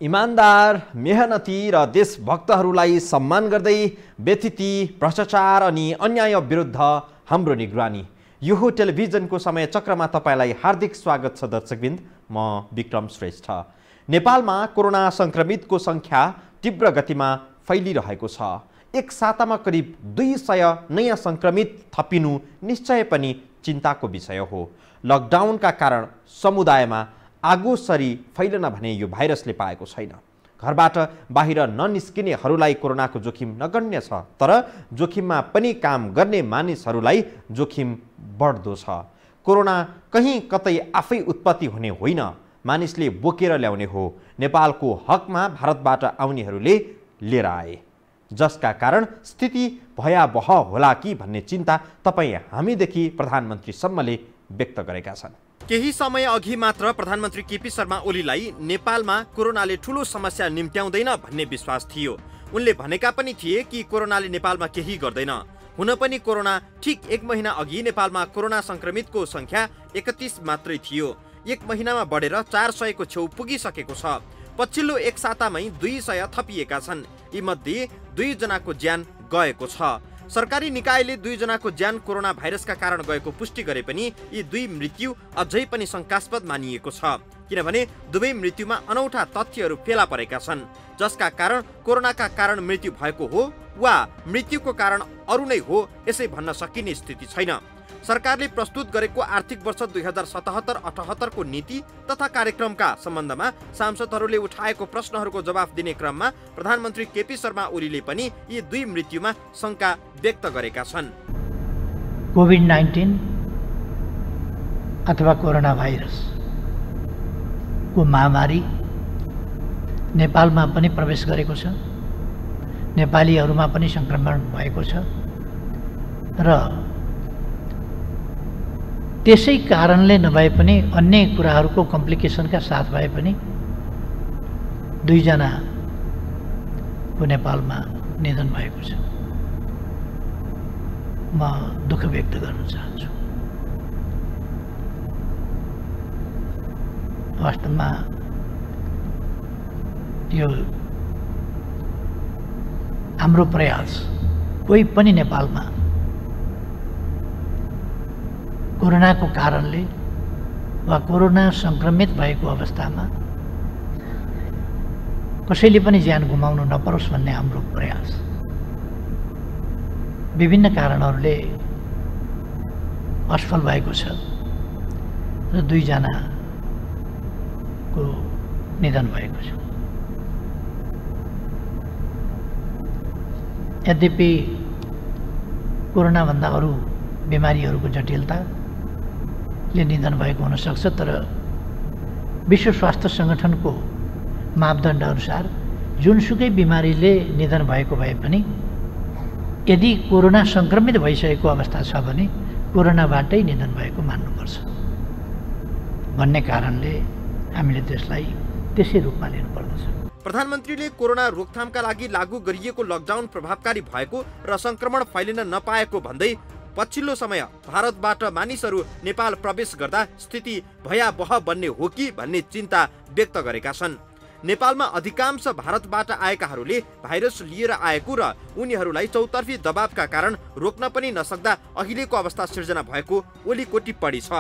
इमानदार, मेहनती र देशभक्तहरूलाई सम्मान गर्दै व्यथिति, भ्रष्टाचार अनि अन्याय विरुद्ध हाम्रो निगरानी। यो हो टेलिभिजनको समय चक्रमा तपाईलाई हार्दिक स्वागत छ दर्शकवृन्द। म विक्रम श्रेष्ठ। नेपालमा कोरोना संक्रमितको संख्या तीव्र गतिमा फैलिरहेको छ। एक सातामा करिब 200 नयाँ संक्रमित थपिनु निश्चय पनि चिन्ताको विषय हो। लकडाउनका कारण समुदायमा आगोसरी फैलन भने यो भाइरसले पाएको छैन। घरबाट बाहिर ननिस्किनेहरूलाई कोरोनाको जोखिम नगण्य छ, तर जोखिममा पनि काम गर्ने मानिसहरूलाई जोखिम बढ्दो छ। कोरोना कहीँ कतै आफै उत्पत्ति हुने होइन, मानिसले बोकेर ल्याउने हो। नेपालको हकमा भारतबाट आउनेहरूले लिएर आए, जसका कारण स्थिति भयावह होला कि भन्ने चिन्ता तपाईँ हामीदेखि प्रधानमन्त्रीसम्मले व्यक्त गरेका छन्। केही समय अघि मात्र प्रधानमन्त्री केपी शर्मा ओलीलाई नेपालमा कोरोनाले ठूलो समस्या निम्त्याउँदैन भन्ने विश्वास थियो। उनले भनेका पनि थिए कि कोरोनाले नेपालमा केही गर्दैन। हुन पनि कोरोना ठिक एक महिना अघि नेपालमा कोरोना संक्रमितको संख्या 31 मात्रै थियो। एक महिनामा बढेर 400 को छेउ पुगिसकेको छ। पछिल्लो एक सातामै 200 थपिएका छन्। यी मध्ये 2 जनाको ज्यान गएको छ। सरकारी निकायले 2 जनाको ज्यान कोरोना भाइरसका कारण गएको पुष्टि गरे पनि यी 2 मृत्यु अझै पनि शंकास्पद मानिएको छ, किनभने दुवै मृत्युमा अनौठा तथ्यहरू फेला परेका छन्, जसका कारण कोरोनाका कारण मृत्यु भएको हो वा मृत्युको कारण अरू नै हो यसै भन्न सकिने स्थिति छैन। सरकारले प्रस्तुत गरेको आर्थिक वर्ष 2077-78 को नीति तथा कार्यक्रमका सम्बन्धमा सांसदहरूले उठाएको प्रश्नहरूको जवाफ दिने क्रममा प्रधानमन्त्री केपी शर्मा ओलीले पनि यी 2 मृत्युमा शंका व्यक्त गरेका छन्। कोभिड-19 अथवा कोरोना भाइरस को महामारी नेपालमा पनि प्रवेश गरेको छ। नेपालीहरूमा पनि संक्रमण भएको छ र त्यसै कारणले नभए पनि अन्य कुराहरूको कम्प्लिकेसनका साथ भए पनि 2 जनाको नेपालमा निधन भएको छ। म दुःख व्यक्त गर्न चाहन्छु। वास्तवमा यो हाम्रो प्रयास कोही पनि नेपालमा कोरोनाको कारणले वा कोरोना संक्रमित भएको अवस्थामा कसैले पनि ज्यान गुमाउनु नपरोस् भन्ने हाम्रो प्रयास। विभिन्न कारणहरूले असफल भएको छ र 2 जनाको निधन भएको छ। यद्यपि कोरोनाभन्दा अरू बिमारीहरूको जटिलताले निधन भएको हुन सक्छ, तर विश्व स्वास्थ्य संगठनको मापदण्ड अनुसार जुनसुकै बिमारीले निधन भएको भए पनि यदि कोरोना संक्रमित भइसकेको अवस्था छ भने कोरोनाबाटै निधन भएको मान्नुपर्छ भन्ने कारणले हामीले त्यसलाई त्यसै रूपमा लिनुपर्दछ। प्रधानमन्त्रीले कोरोना रोकथामका लागि लागू गरिएको लकडाउन प्रभावकारी भएको र संक्रमण फैलिन नपाएको भन्दै पछिल्लो समय भारतबाट मानिसहरू नेपाल प्रवेश गर्दा स्थिति भयावह बन्ने हो कि भन्ने चिन्ता व्यक्त गरेका छन्। नेपालमा अधिकांश भारतबाट आएकाहरूले भाइरस लिएर आएको र उनीहरूलाई चौतर्फी दबावका कारण रोक्न पनि नसक्दा अहिलेको अवस्था सिर्जना भएको ओलीको टिप्पणी छ।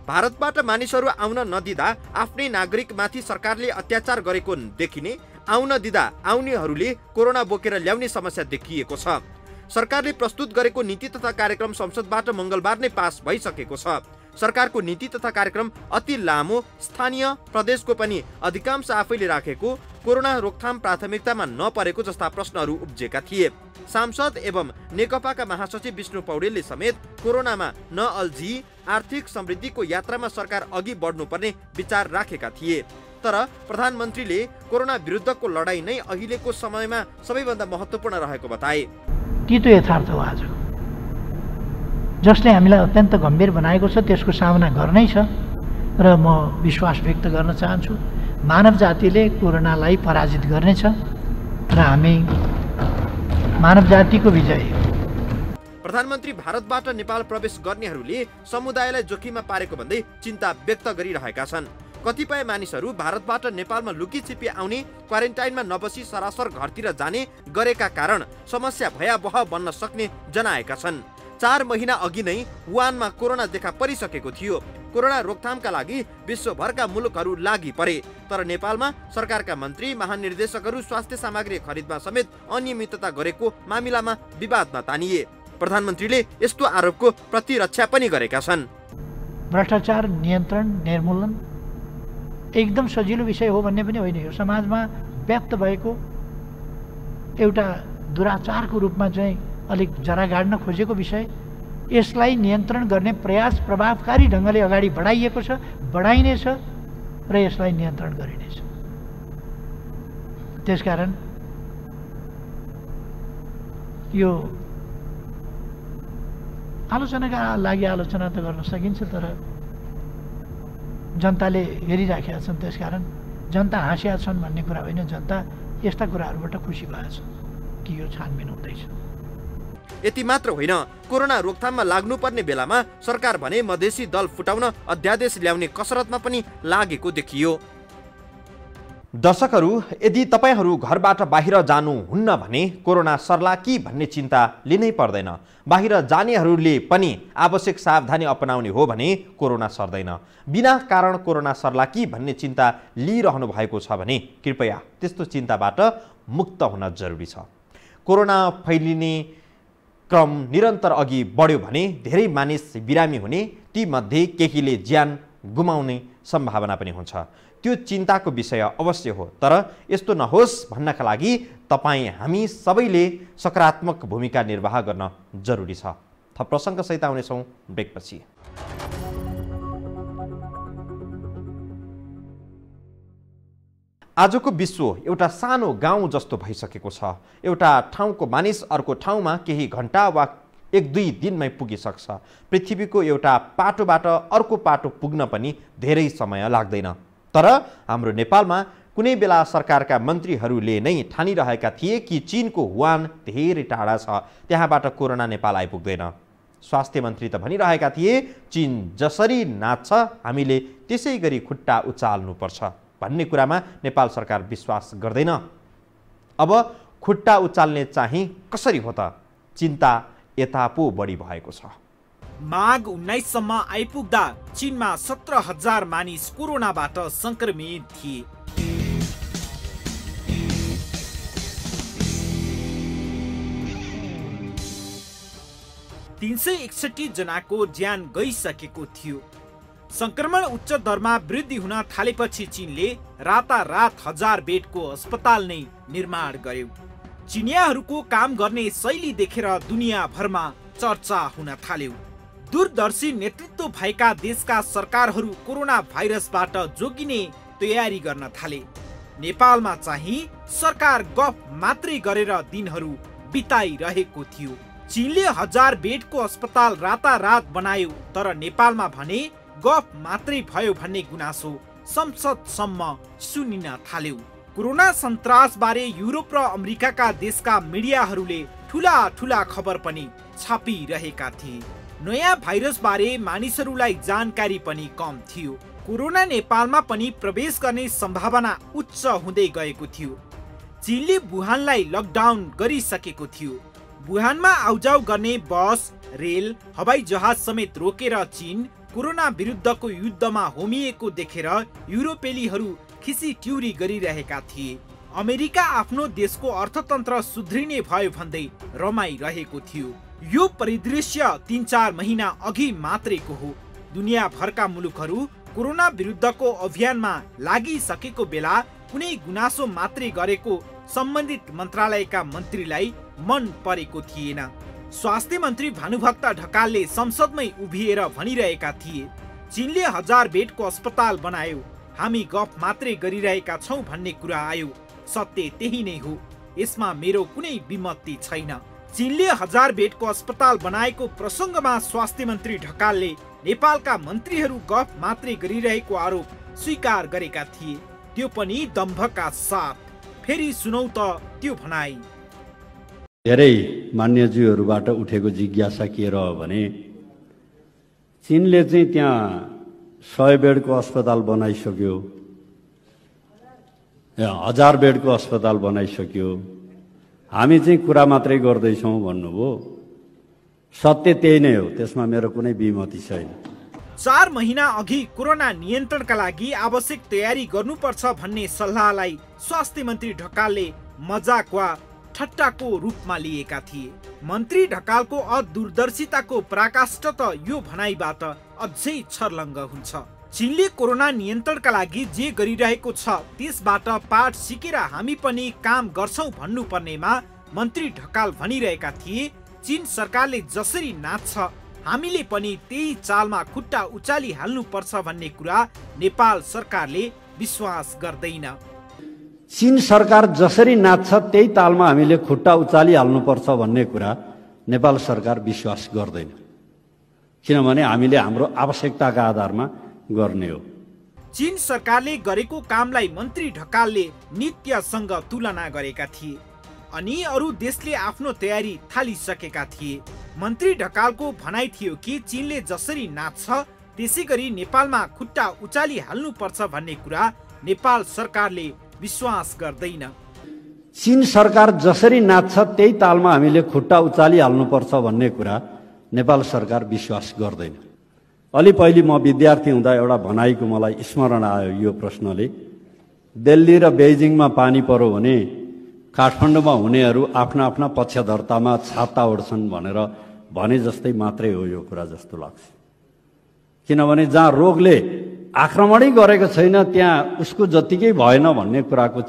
भारतबाट मानिसहरू आउन नदिँदा आफ्नै नागरिकमाथि सरकारले अत्याचार गरेको देखिने, आउन दिँदा आउनेहरूले कोरोना बोकेर ल्याउने समस्या देखिएको छ। सरकारले प्रस्तुत गरेको नीति तथा कार्यक्रम संसदबाट मंगलबार नै पास भइसकेको छ। सरकारको नीति तथा कार्यक्रम अति लामो, स्थानीय प्रदेशको पनि अधिकांश आफैले राखेको, कोरोना रोकथाम प्राथमिकतामा नपरेको जस्ता प्रश्नहरू उब्जेका थिए। सांसद एवं नेकपाका महासचिव विष्णु पौडेलले समेत कोरोनामा नअल्झी आर्थिक समृद्धिको यात्रामा सरकार अघि बढ्नुपर्ने विचार राखेका थिए। तर प्रधानमन्त्रीले कोरोना विरुद्धको लडाईँ नै अहिलेको समयमा सबैभन्दा महत्त्वपूर्ण रहेको बताए। तीतो यथार्थ हो आजको, जसले हामीलाई अत्यन्त गम्भीर बनाएको छ, त्यसको सामना गर्नै छ र म विश्वास व्यक्त गर्न चाहन्छु मानव जातिले कोरोनालाई पराजित गर्नेछ र हामी मानव जातिको विजय। प्रधानमन्त्री भारतबाट नेपाल प्रवेश गर्नेहरूले समुदायलाई जोखिममा पारेको भन्दै चिन्ता व्यक्त गरिरहेका छन्। कतिपय मानिसहरू भारतबाट नेपालमा लुकीछिपी आउने, क्वारेन्टाइनमा नबसी सरासर घरतिर जाने गरेका कारण समस्या भयावह बन्न सक्ने जनाएका छन्। 4 महिना अघि नै वुहानमा कोरोना देखा परिसकेको थियो। कोरोना रोकथामका लागि विश्वभरका मुलुकहरू लागि परे, तर नेपालमा सरकारका मन्त्री, महानिर्देशकहरू स्वास्थ्य सामग्री खरिदमा समेत अनियमितता गरेको मामिलामा विवादमा तानिए। प्रधानमन्त्रीले यस्तो आरोपको प्रतिरक्षा पनि गरेका छन्। भ्रष्टाचार नियन्त्रण, निर्मूलन एकदम सजिलो विषय हो भन्ने पनि होइन। यो समाजमा व्यक्त भएको एउटा दुराचारको रूपमा चाहिँ अलिक जरा गाड्न खोजेको विषय, यसलाई नियन्त्रण गर्ने प्रयास प्रभावकारी ढङ्गले अगाडि बढाइएको छ, बढाइनेछ र यसलाई नियन्त्रण गरिनेछ। त्यसकारण यो आलोचनाका लागि आलोचना त गर्न सकिन्छ, तर जनताले हेरिराखेका छन्, त्यसकारण जनता हाँसेका छन् भन्ने कुरा होइन, जनता यस्ता कुराहरूबाट खुसी भएछ कि यो छानबिन हुँदैछ। यति मात्र होइन, कोरोना रोकथाममा लाग्नुपर्ने बेलामा सरकार भने मधेसी दल फुटाउन अध्यादेश ल्याउने कसरतमा पनि लागेको देखियो। दर्शकहरू, यदि तपाईहरू घरबाट बाहिर जानुहुन्न भने कोरोना सर्ला कि भन्ने चिन्ता लिनै पर्दैन। बाहिर जानेहरूले पनि आवश्यक सावधानी अपनाउने हो भने कोरोना सर्दैन। बिना कारण कोरोना सर्ला कि भन्ने चिन्ता लिइरहनु भएको छ भने कृपया त्यस्तो चिन्ताबाट मुक्त हुन जरुरी छ। कोरोना फैलिने क्रम निरन्तर अघि बढ्यो भने धेरै मानिस बिरामी हुने, ती मध्ये केहीले ज्यान गुमाउने सम्भावना पनि हुन्छ। त्यो चिन्ताको विषय अवश्य हो, तर यस्तो नहोस् भन्नका लागि तपाईँ हामी सबैले सकारात्मक भूमिका निर्वाह गर्न जरुरी छ। थप प्रसङ्गसहित आउनेछौँ ब्रेकपछि। आजको विश्व एउटा सानो गाउँ जस्तो भइसकेको छ। एउटा ठाउँको मानिस अर्को ठाउँमा केही घण्टा वा 1-2 दिनमै पुगिसक्छ। पृथ्वीको एउटा पाटोबाट अर्को पाटो पुग्न पनि धेरै समय लाग्दैन। तर हाम्रो नेपालमा कुनै बेला सरकारका मन्त्रीहरूले नै ठानिरहेका थिए कि चीनको वुहान धेरै टाढा छ, त्यहाँबाट कोरोना नेपाल आइपुग्दैन। स्वास्थ्य मन्त्री त भनिरहेका थिए चीन जसरी नाच्छ हामीले त्यसै गरी खुट्टा उचाल्नुपर्छ भन्ने कुरामा नेपाल सरकार विश्वास गर्दैन। अब खुट्टा उचाल्ने चाहिँ कसरी हो त? चिन्ता यता पो बढी भएको छ। माघ 19 सम्म आइपुग्दा चीनमा 17,000 मानिस कोरोनाबाट संक्रमित थिए। $361 जनाको ज्यान गइसकेको थियो। संक्रमण उच्च दरमा वृद्धि हुन थालेपछि चीनले रातारात 1000 बेडको अस्पताल नै निर्माण गर्यो। चिनियाहरूको काम गर्ने शैली देखेर दुनियाँभरमा चर्चा हुन थाल्यो। दूरदर्शी नेतृत्व भएका देशका सरकारहरू कोरोना भाइरसबाट जोगिने तयारी गर्न थाले। नेपालमा चाहिँ सरकार गफ मात्रै गरेर दिनहरू बिताइरहेको थियो। चीनले 1000 बेडको अस्पताल रातारात बनायो, तर नेपालमा भने गफ मात्रै भयो भन्ने गुनासो संसदसम्म सुनिन थाल्यो। कोरोना सन्तासबारे युरोप र अमेरिकाका देशका मिडियाहरूले ठूला ठूला खबर पनि छापिरहेका थिए। नयाँ भाइरसबारे मानिसहरूलाई जानकारी पनि कम थियो। कोरोना नेपालमा पनि प्रवेश गर्ने सम्भावना उच्च हुँदै गएको थियो। चीनले वुहानलाई लकडाउन गरिसकेको थियो। वुहानमा आउजाउ गर्ने बस, रेल, हवाई जहाज समेत रोकेर चीन कोरोना विरुद्धको युद्धमा होमिएको देखेर युरोपेलीहरू खिसी ट्युरी गरिरहेका थिए। अमेरिका आफ्नो देशको अर्थतन्त्र सुध्रिने भयो भन्दै रमाइरहेको थियो। यो परिदृश्य 3-4 महिना अघि मात्रैको हो। दुनियाँभरका मुलुकहरू कोरोना विरुद्धको अभियानमा लागिसकेको बेला कुनै गुनासो मात्रै गरेको सम्बन्धित मन्त्रालयका मन्त्रीलाई मन परेको थिएन। स्वास्थ्य मन्त्री भानुभक्त ढकालले संसदमै उभिएर भनिरहेका थिए, चीनले 1000 बेडको अस्पताल बनायो, हामी गफ मात्रै गरिरहेका छौं भन्ने कुरा आयो। सत्य त्यही नै हो, यसमा मेरो कुनै विमति छैन। चीनले 1000 बेडको अस्पताल बनाएको प्रसङ्गमा स्वास्थ्य मन्त्री ढकालले नेपालका मन्त्रीहरू गफ मात्रै गरिरहेको आरोप स्वीकार गरेका थिए, त्यो पनि दम्भका साथ। फेरि सुनौ त त्यो भनाई। धेरै मान्यज्यूहरूबाट उठेको जिज्ञासा के रह्यो भने चीनले चाहिँ त्यहाँ 100 बेडको अस्पताल बनाइसक्यो, 1000 बेडको अस्पताल बनाइसक्यो। हामी चाहिँ कुरा मात्रै गर्दैछौँ भन्नुभयो। सत्य त्यही नै हो, त्यसमा मेरो कुनै विमति छैन। 4 महिना अघि कोरोना नियन्त्रणका लागि आवश्यक तयारी गर्नुपर्छ भन्ने सल्लाहलाई स्वास्थ्य मन्त्री ढकालले मजाक वा ठट्टाको रूपमा लिएका थिए। मन्त्री ढकालको अदूरदर्शिताको पराकाष्ठ त यो भनाइबाट अझै छर्लङ्ग हुन्छ। चीनले कोरोना नियन्त्रणका लागि जे गरिरहेको छ त्यसबाट पाठ सिकेर हामी पनि काम गर्छौं भन्नुपर्नेमा मन्त्री ढकाल भनिरहेका थिए, चीन सरकारले जसरी नाच्छ हामीले पनि त्यही चालमा खुट्टा उचाली हाल्नुपर्छ भन्ने कुरा नेपाल सरकारले विश्वास गर्दैन। चीन सरकार जसरी नाच्छ त्यही तालमा हामीले खुट्टा उचाली हाल्नुपर्छ भन्ने कुरा नेपाल सरकार विश्वास गर्दैन, किनभने हामीले हाम्रो आवश्यकताका आधारमा गर्ने हो। चीन सरकारले गरेको कामलाई मन्त्री ढकालले नित्यसँग तुलना गरेका थिए अनि अरू देशले आफ्नो तयारी थालिसकेका थिए। मन्त्री ढकालको भनाइ थियो कि चीनले जसरी नाच्छ त्यसैगरी नेपालमा खुट्टा उचाली हाल्नुपर्छ भन्ने कुरा नेपाल सरकारले विश्वास गर्दैन। चीन सरकार जसरी नाच्छ त्यही तालमा हामीले खुट्टा उचाली हाल्नुपर्छ भन्ने कुरा नेपाल सरकार विश्वास गर्दैन। अलि पहिले म विद्यार्थी हुँदा एउटा भनाइको मलाई स्मरण आयो यो प्रश्नले। दिल्ली र बेजिङमा पानी पर्यो भने काठमाडौँमा हुनेहरू आफ्ना आफ्ना पक्षधरतामा छाता ओढ्छन् भनेर भने जस्तै मात्रै हो यो कुरा जस्तो लाग्छ। किनभने जहाँ रोगले आक्रमणै गरेको छैन त्यहाँ उसको जतिकै भएन भन्ने कुराको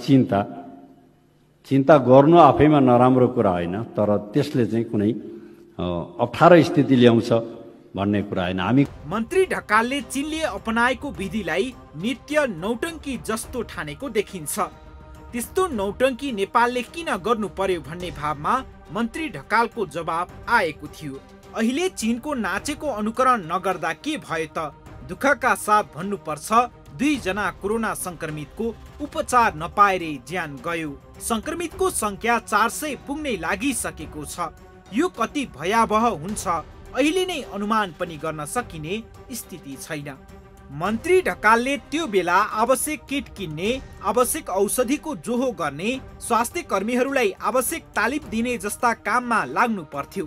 चिन्ता गर्नु आफैमा नराम्रो कुरा होइन, तर त्यसले चाहिँ कुनै अप्ठ्यारो स्थिति ल्याउँछ भन्ने कुरा होइन। हामी मन्त्री ढकालले चीनले अपनाएको विधिलाई नित्य नौटङ्की जस्तो ठानेको देखिन्छ। त्यस्तो नौटङ्की नेपालले किन गर्नु पर्यो भन्ने भावमा मन्त्री ढकालको जवाब आएको थियो। अहिले चीनको नाचेको अनुकरण नगर्दा के भयो त? दुःखका साथ भन्नुपर्छ 2 जना कोरोना संक्रमितको उपचार नपाएर ज्यान गयो। संक्रमितको संख्या 400 पुग्ने लागिसकेको छ। यो कति भयावह हुन्छ अहिले नै अनुमान पनि गर्न सकिने स्थिति छैन। मन्त्री ढकालले त्यो बेला आवश्यक किट किन्ने, आवश्यक औषधिको जोहो गर्ने, स्वास्थ्य कर्मीहरूलाई आवश्यक तालिम दिने जस्ता काममा लाग्नु पर्थ्यो।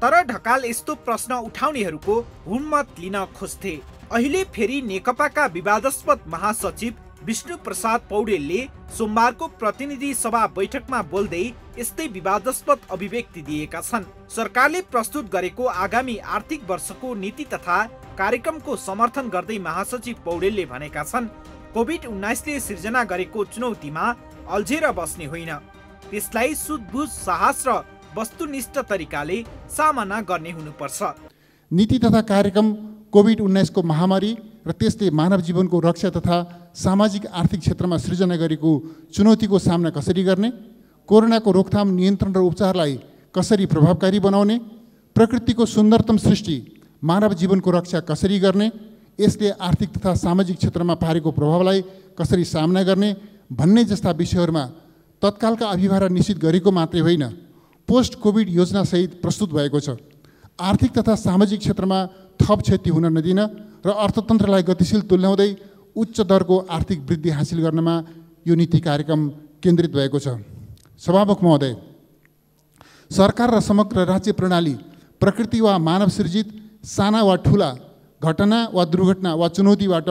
तर ढकाल यस्तो प्रश्न उठाउनेहरूको हुम्मत लिन खोज्थे। अहिले फेरि नेकपाका विवादास्पद महासचिव विष्णु प्रसाद पौडेलले सोमबारको प्रतिनिधि सभा बैठकमा बोल्दै यस्तै विवादास्पद अभिव्यक्ति दिएका छन्। सरकारले प्रस्तुत गरेको आगामी आर्थिक वर्षको नीति तथा कार्यक्रमको समर्थन गर्दै महासचिव पौडेलले भनेका छन्, कोभिड-19ले सिर्जना गरेको चुनौतीमा अल्झेर बस्ने होइन, त्यसलाई सुधबुझ, साहस र वस्तुनिष्ठ तरिकाले सामना गर्ने हुनुपर्छ। नीति तथा कार्यक्रम कोभिड-19 को महामारी र त्यसले मानव जीवनको रक्षा तथा सामाजिक आर्थिक क्षेत्रमा सृजना गरेको चुनौतीको सामना कसरी गर्ने, कोरोनाको रोकथाम, नियन्त्रण र उपचारलाई कसरी प्रभावकारी बनाउने, प्रकृतिको सुन्दरतम सृष्टि मानव जीवनको रक्षा कसरी गर्ने, यसले आर्थिक तथा सामाजिक क्षेत्रमा पारेको प्रभावलाई कसरी सामना गर्ने भन्ने जस्ता विषयहरूमा तत्कालका अभिभार निश्चित गरेको मात्रै होइन, पोस्ट कोभिड योजना सहित प्रस्तुत भएको छ। आर्थिक तथा सामाजिक क्षेत्रमा थप क्षति हुन नदिन र अर्थतन्त्रलाई गतिशील तुल्याउँदै उच्च दरको आर्थिक वृद्धि हासिल गर्नमा यो नीति कार्यक्रम केन्द्रित भएको छ। सभामुख महोदय, सरकार र समग्र राज्य प्रणाली प्रकृति वा मानव सृजित साना वा ठुला घटना वा दुर्घटना वा चुनौतीबाट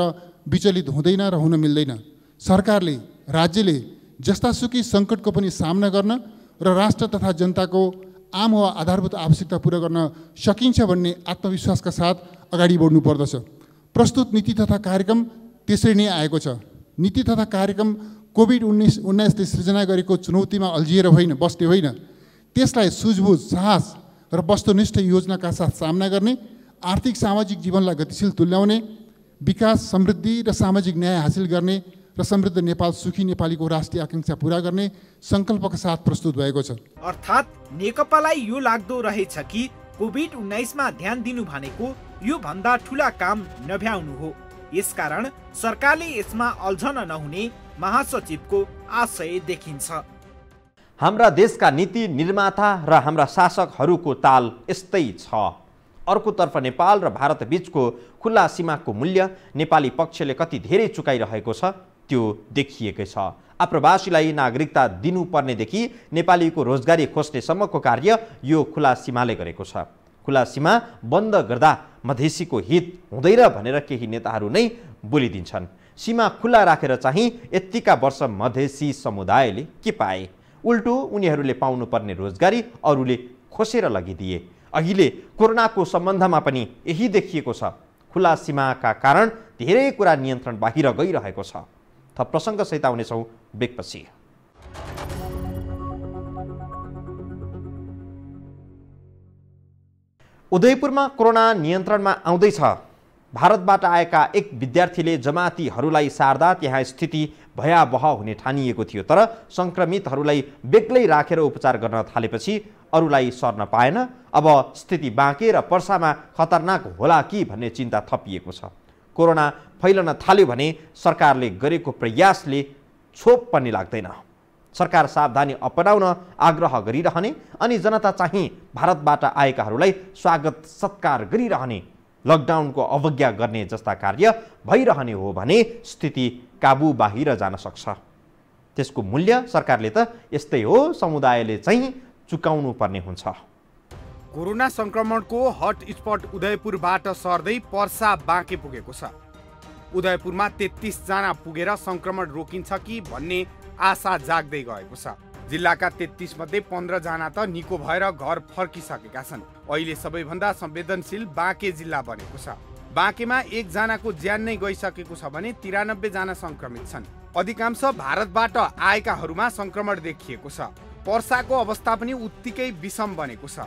विचलित हुँदैन र हुन मिल्दैन। सरकारले, राज्यले जस्तासुकै सङ्कटको पनि सामना गर्न र राष्ट्र तथा जनताको आम वा आधारभूत आवश्यकता पूरा गर्न सकिन्छ भन्ने आत्मविश्वासका साथ अगाडि बढ्नु पर्दछ। प्रस्तुत नीति तथा कार्यक्रम त्यसरी नै आएको छ। नीति तथा कार्यक्रम कोभिड-19ले सृजना गरेको चुनौतीमा अल्झिएर बस्ने होइन, त्यसलाई सुझबुझ, साहस र वस्तुनिष्ठ योजनाका साथ सामना गर्ने, आर्थिक सामाजिक जीवनलाई गतिशील तुल्याउने, विकास, समृद्धि र सामाजिक न्याय हासिल गर्ने र समृद्ध नेपाल, सुखी नेपालीको राष्ट्रिय आकांक्षा पूरा गर्ने संकल्पका साथ प्रस्तुत भएको छ। अर्थात् नेकपालाई यो लाग्दो रहेछ कि कोभिड-19मा ध्यान दिनु भनेको यो भन्दा ठूला काम नभ्याउनु हो। यसकारण सरकारले यसमा अल्झन नहुने महासचिवको आशय देखिन्छ। हाम्रा देशका नीति निर्माता र हाम्रा शासकहरूको ताल यस्तै छ। अर्कोतर्फ नेपाल र भारत बीचको खुल्ला सीमाको मूल्य नेपाली पक्षले कति धेरै चुकाइरहेको छ त्यो देखिएकै छ। आप्रवासीलाई नागरिकता दिनुपर्नेदेखि नेपालीको रोजगारी खोज्नेसम्मको कार्य यो खुल्ला सीमाले गरेको छ। खुल्ला सीमा बन्द गर्दा मधेसीको हित हुँदैन भनेर केही नेताहरू नै बोलिदिन्छन्। सीमा खुल्ला राखेर चाहिँ यतिका वर्ष मधेसी समुदायले के पाए? उल्टो उनीहरूले पाउनुपर्ने रोजगारी अरूले खोसेर लगिदिए। अहिले कोरोनाको सम्बन्धमा पनि यही देखिएको छ। खुल्ला सीमाका कारण धेरै कुरा नियन्त्रण बाहिर गइरहेको छ। थप प्रसङ्ग सहित आउनेछौँ ब्रेकपछि। उदयपुरमा कोरोना नियन्त्रणमा आउँदैछ। भारतबाट आएका एक विद्यार्थीले जमातीहरूलाई सार्दा त्यहाँ स्थिति भयावह हुने ठानिएको थियो, तर सङ्क्रमितहरूलाई बेग्लै राखेर उपचार गर्न थालेपछि अरूलाई सर्न पाएन। अब स्थिति बाँके र पर्सामा खतरनाक होला कि भन्ने चिन्ता थपिएको छ। कोरोना फैलन थाल्यो भने सरकारले गरेको प्रयासले छोप पनि लाग्दैन। सरकार सावधानी अपनाउन आग्रह गरिरहने अनि जनता चाहिँ भारतबाट आएकाहरूलाई स्वागत सत्कार गरिरहने, लकडाउनको अवज्ञा गर्ने जस्ता कार्य भइरहने हो भने स्थिति काबु बाहिर जान सक्छ। त्यसको मूल्य सरकारले त यस्तै हो समुदायले चाहिँ चुकाउनु पर्ने हुन्छ। कोरोना संक्रमणको हटस्पट उदयपुरबाट सर्दै पर्सा बाँके पुगेको छ। उदयपुरमा 33 जना पुगेर संक्रमण रोकिन्छ कि भन्ने आशा जाग्दै गएको छ। जिल्लाका 33 मध्ये 15 जना त निको भएर घर फर्किसकेका छन्। अहिले सबैभन्दा संवेदनशील बाँके जिल्ला बनेको छ। बाँकेमा 1 जनाको ज्यान नै गइसकेको छ भने 93 जना संक्रमित छन्। अधिकांश भारतबाट आएकाहरूमा संक्रमण देखिएको छ। पर्साको अवस्था पनि उत्तिकै विषम बनेको छ।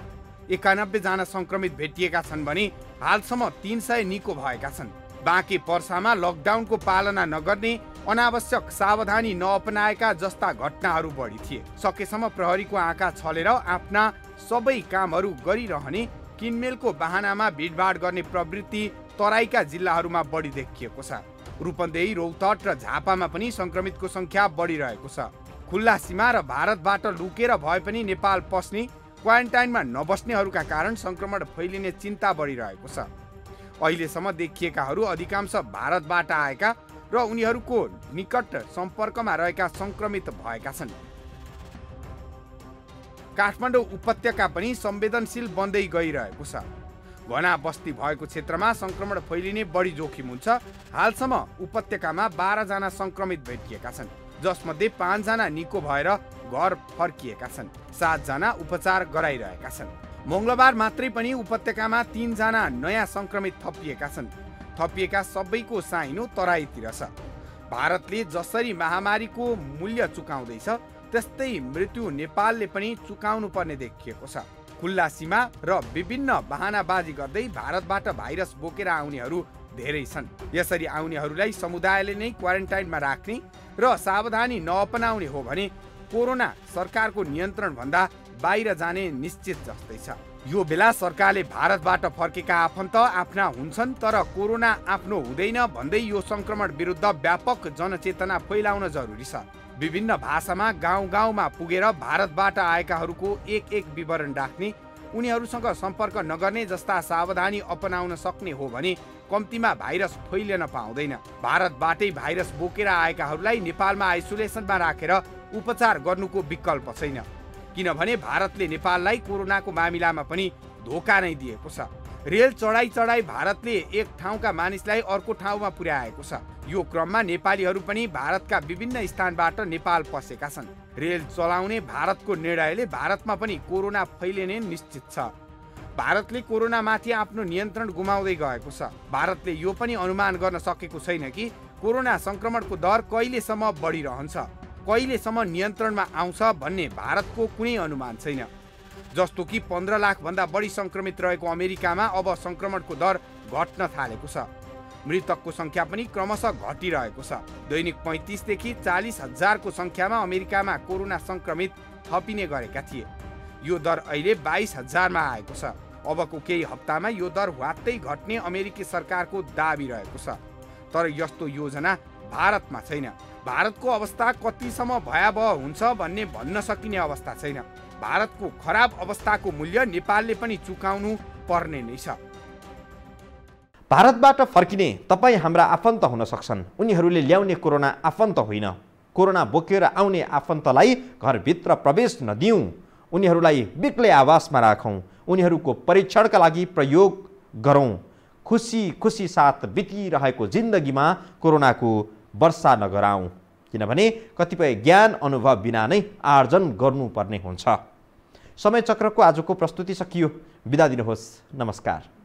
91 जना संक्रमित भेटिएका छन् भने हालसम्म 300 निको भएका छन्। बाँके पर्सामा लकडाउनको पालना नगर्ने, अनावश्यक सावधानी नअपनाएका जस्ता घटनाहरू बढी थिए। सकेसम्म प्रहरीको आँखा छलेर आफ्ना सबै कामहरू गरिरहने, किनमेलको बहानामा भिडभाड गर्ने प्रवृत्ति तराईका जिल्लाहरूमा बढी देखिएको छ। रूपन्देही, रौतहट र झापामा पनि संक्रमितको संख्या बढिरहेको छ। खुल्ला सीमा र भारतबाट लुकेर भए पनि नेपाल पस्ने, क्वारेन्टाइनमा नबस्नेहरूका कारण संक्रमण फैलिने चिन्ता बढिरहेको छ। अहिलेसम्म देखिएकाहरू अधिकांश भारतबाट आएका र उनीहरूको निकट सम्पर्कमा रहेका संक्रमित भएका छन्। काठमाडौँ उपत्यका पनि संवेदनशील बन्दै गइरहेको छ। घना बस्ती भएको क्षेत्रमा संक्रमण फैलिने बढी जोखिम हुन्छ। हालसम्म उपत्यकामा 12 जना संक्रमित भेटिएका छन्, जसमध्ये 5 जना निको भएर घर फर्किएका छन्। 7 जना उपचार गराइरहेका छन्। मंगलबार मात्रै पनि उपत्यकामा 3 जना नयाँ संक्रमित थपिएका छन्। थपिएका सबैको साइनो तराईतिर छ। भारतले जसरी महामारीको मूल्य चुकाउँदैछ त्यस्तै मृत्यु नेपालले पनि चुकाउनु पर्ने देखिएको छ। खुल्ला सीमा र विभिन्न बहानाबाजी गर्दै भारतबाट भाइरस बोकेर आउनेहरू धेरै छन्। यसरी आउनेहरूलाई समुदायले नै क्वारेन्टाइनमा राख्ने र सावधानी नअपनाउने हो भने कोरोना सरकारको नियन्त्रण भन्दा बाहिर जाने निश्चित जस्तै छ। यो बेला सरकारले भारतबाट फर्केका आफन्त आफ्ना हुन्छन् तर कोरोना आफ्नो हुँदैन भन्दै यो संक्रमण विरुद्ध व्यापक जनचेतना फैलाउन जरुरी छ। विभिन्न भाषामा गाउँ गाउँमा पुगेर भारतबाट आएकाहरूको एक विवरण राख्ने, उनीहरूसँग सम्पर्क नगर्ने जस्ता सावधानी अपनाउन सक्ने हो भने कम्तीमा भाइरस फैलिन पाउँदैन। भारतबाटै भाइरस बोकेर आएकाहरूलाई नेपालमा आइसोलेसनमा राखेर उपचार गर्नुको विकल्प छैन, किनभने भारतले नेपाललाई कोरोनाको मामिलामा पनि धोका नै दिएको छ। रेल चढाई भारतले एक ठाउँका मानिसलाई अर्को ठाउँमा पुर्याएको छ। यो क्रममा नेपालीहरू पनि भारतका विभिन्न स्थानबाट नेपाल पसेका छन्। रेल चलाउने भारतको निर्णयले भारतमा पनि कोरोना फैलिने निश्चित छ। भारतले कोरोनामाथि आफ्नो नियन्त्रण गुमाउँदै गएको छ। भारतले यो पनि अनुमान गर्न सकेको छैन कि कोरोना संक्रमणको दर कहिलेसम्म बढिरहन्छ, कहिलेसम्म नियन्त्रणमा आउँछ भन्ने भारतको कुनै अनुमान छैन। जस्तो कि 15 लाख भन्दा बढी संक्रमित रहेको अमेरिकामा अब संक्रमणको दर घट्न थालेको छ। मृतकको संख्या पनि क्रमशः घटिरहेको छ। दैनिक 35 देखि 40 हजारको संख्यामा अमेरिकामा कोरोना संक्रमित थपिने गरेका थिए। यो दर अहिले 22 हजारमा आएको छ। अबको केही हप्तामा यो दर ह्वात्तै घट्ने अमेरिकी सरकारको दाबी रहेको छ। तर यस्तो योजना भारतमा छैन। भारतको अवस्था कतिसम्म भयावह हुन्छ भन्ने भन्न सकिने अवस्था छैन। भारतको खराब अवस्थाको मूल्य नेपालले पनि चुकाउनु पर्ने नै छ। भारतबाट फर्किने तपाईँ हाम्रा आफन्त हुन सक्छन्। उनीहरूले ल्याउने कोरोना आफन्त होइन। कोरोना बोकेर आउने आफन्तलाई घरभित्र प्रवेश नदिउँ। उनीहरूलाई बेग्लै आवासमा राखौँ। उनीहरूको परीक्षणका लागि प्रयोग गरौँ। खुसी खुसी साथ बितिरहेको जिन्दगीमा कोरोनाको वर्षा नगराउँ, किनभने कतिपय ज्ञान अनुभव बिना नै आर्जन गर्नुपर्ने हुन्छ। समय चक्रको आजको प्रस्तुति सकियो। बिदा दिनुहोस्। नमस्कार।